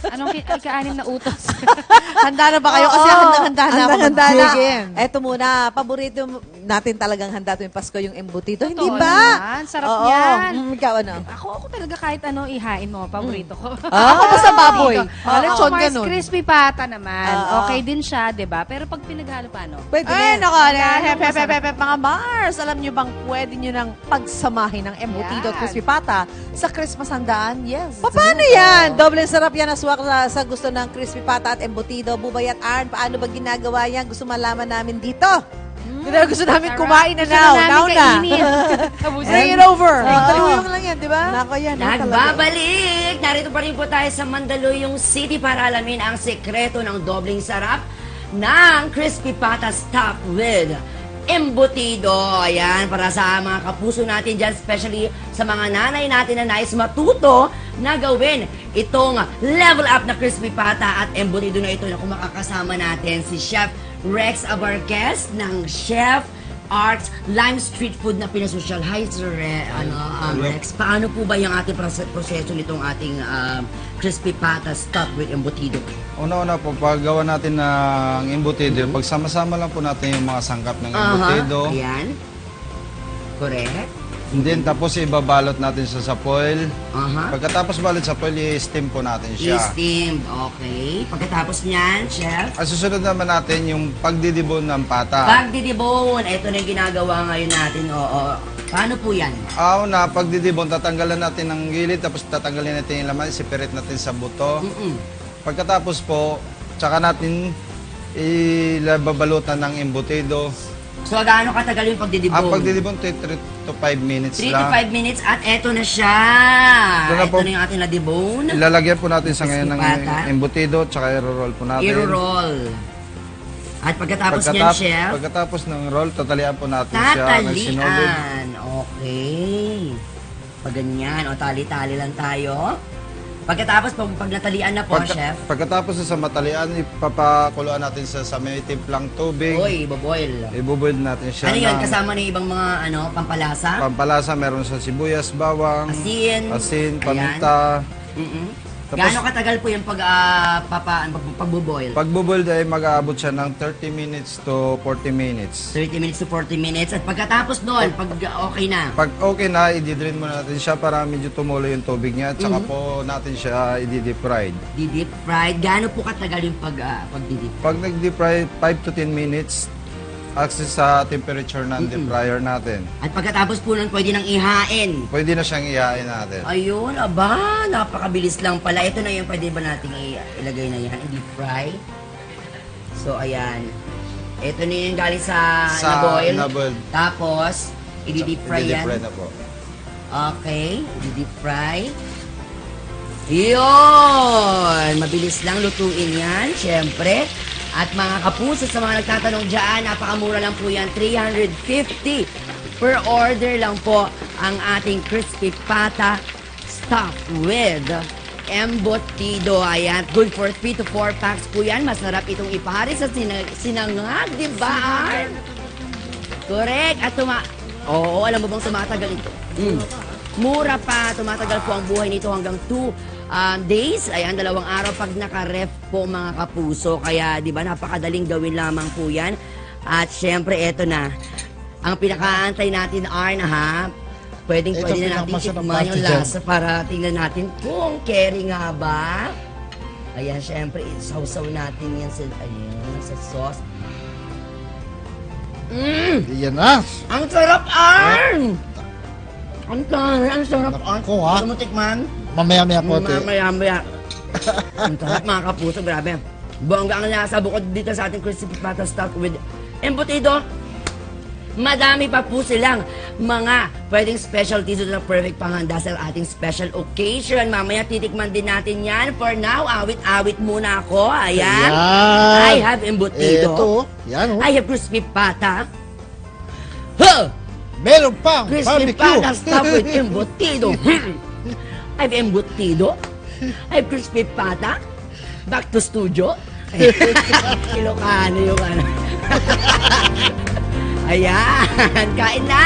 Anong ika-anim na utos? Handa na ba kayo? Kasi handa na ako Handa na. mag-chicken. Eto muna, paborito natin talagang handa tuwing Pasko yung embutido. Hindi Totoo ba? naman. Sarap Oo. yan. Ikaw ano? Ako talaga kahit ano ihain mo, paborito ko. Ako basta baboy. Lechon Mars ganun. crispy pata naman. Oo. Okay din siya, 'di ba? Pero pag pinaghalo paano? Pwede Ay, na. nako, Masarap. mga Mars. Alam niyo bang pwede niyo nang pagsamahin ng embutido at Yan. crispy pata sa Christmas handaan? Yes. Paano yan? Doble sarap yan aswak sa gusto ng crispy pata at embutido. Bubay at Arn, paano ba ginagawa yan? Gusto malaman namin dito. Gusto namin Sarap. kumain na Gusto now. namin Now na. kainin. Bring it over. Oo. Taluyong lang yan, di ba? Nako yan. Nagbabalik! Narito pa rin po tayo sa Mandaluyong City para alamin ang sekreto ng dobling sarap ng crispy pata stuffed with embutido. Ayan, para sa mga kapuso natin dyan, especially sa mga nanay natin na nais matuto na gawin itong level up na crispy pata at embutido na ito na kung makakasama natin si Chef Rex Abarquez ng Chef Arts Lime Street Food na pinasosyal. Hi, Sir Rex. Paano po ba yung ating proseso nitong ating crispy pata stuffed with embutido? Una-una po, paggawa natin ng embutido, pagsama-sama lang po natin yung mga sangkap ng embutido. Ayan. Correct. And then, tapos ibabalot natin siya sa foil. Aha. Pagkatapos balot sa foil, i-steam po natin siya. I-steamed. Okay. Pagkatapos niyan, Chef, At susunod naman natin yung pagdidibon ng pata. pagdidibon. Ito na yung ginagawa ngayon natin. Oo. Paano po yan? Una, pagdidibon, tatanggalan natin ng gilid, tapos tatanggalin natin yung laman, separate natin sa buto. Pagkatapos po, tsaka natin ilababalutan ng embutido. So, gaano katagal yung pagdidibon? Ang pagdidibon, 3 to 5 minutes 3 to lang. 5 minutes at eto na siya. Ito na Ito po. na yung ating nadibon. Ilalagyan po natin sa ngayon ng Crispy pata. embutido, tsaka i-roll po natin. I-roll. At pagkatapos niyan, Chef, Pagkatapos ng roll, tatalian po natin siya ng sinolid. tatalian. Okay. Pag ganyan, o tali-tali lang tayo. Pagkatapos, pag natalian na po, Chef, Pagkatapos sa matalian, ipapakuluan natin sa may timplang tubig. uy, iboboil. Ibuboil natin siya Ano yun? ng Kasama na yung ibang mga pampalasa? pampalasa. Meron sa sibuyas, bawang, Asin. asin, Ayan. paminta. Tapos- Gaano katagal po yung pagbuboil? Pagbuboil ay mag-aabot siya ng 30 minutes to 40 minutes. 30 minutes to 40 minutes. At pagkatapos nun, pag okay na, Pag okay na, i-drain muna natin siya para medyo tumulo yung tubig niya. At saka po natin siya i-deep fried. di-deep fried. Gaano po katagal yung pag-deep? Pag nag-deep fry, 5 to 10 minutes, access sa temperature ng deep fryer natin. At pagkatapos po nun, pwede nang ihain. Pwede na siyang ihain natin. Ayun, aba, napakabilis lang pala. Ito na yung pwede ba natin ilagay na yan, deep fry. So, ayan. Ito na yung galing sa na-boil. na-boil. Tapos, i-deep fry I-deep yan. fry na po. Okay, i-deep fry. Yun! Mabilis lang lutuin yan, syempre. At mga kapuso, sa mga nagtatanong dyan, napakamura lang po yan. 350 per order lang po ang ating crispy pata stuffed with embutido. Ayan, good for 3 to 4 packs po yan. Masarap itong ipahari sa sinangag, di ba? Correct. At Oo, alam mo bang tumatagal ito? Mura pa. Tumatagal po ang buhay nito hanggang 2 days. Ayan, 2 araw pag naka-ref po mga kapuso. Kaya, di ba, napakadaling gawin lamang po yan. At syempre, eto na. Ang pinakaantay natin, Arna, ha? Pwede na natin tikman yung lasa para tingnan natin kung carry nga ba. Ayan, syempre, sausaw natin yan sa sauce. Yan na. Ang sarap, Arn! Ang sarap, Arn. Ako, ha? Gusto mo tikman? Mamaya-maya po. Mamaya. Ang sarap, mga kapuso, grabe. Bongga ang lasa bukod dito sa ating crispy pata stuffed with embutido. Madami pa po silang mga pwedeng specialties na perfect panghanda sa ating special occasion. Mamaya titikman din natin yan. For now, awit-awit muna ako. Ayan. I have embutido. Ito. Yan, oh. I have crispy pata. Huh! Meron pang Crispy barbecue. pata stuffed with embutido. I have embutido. I have crispy pata. Back to studio. Ilocano yung ano. Ayan, kain na!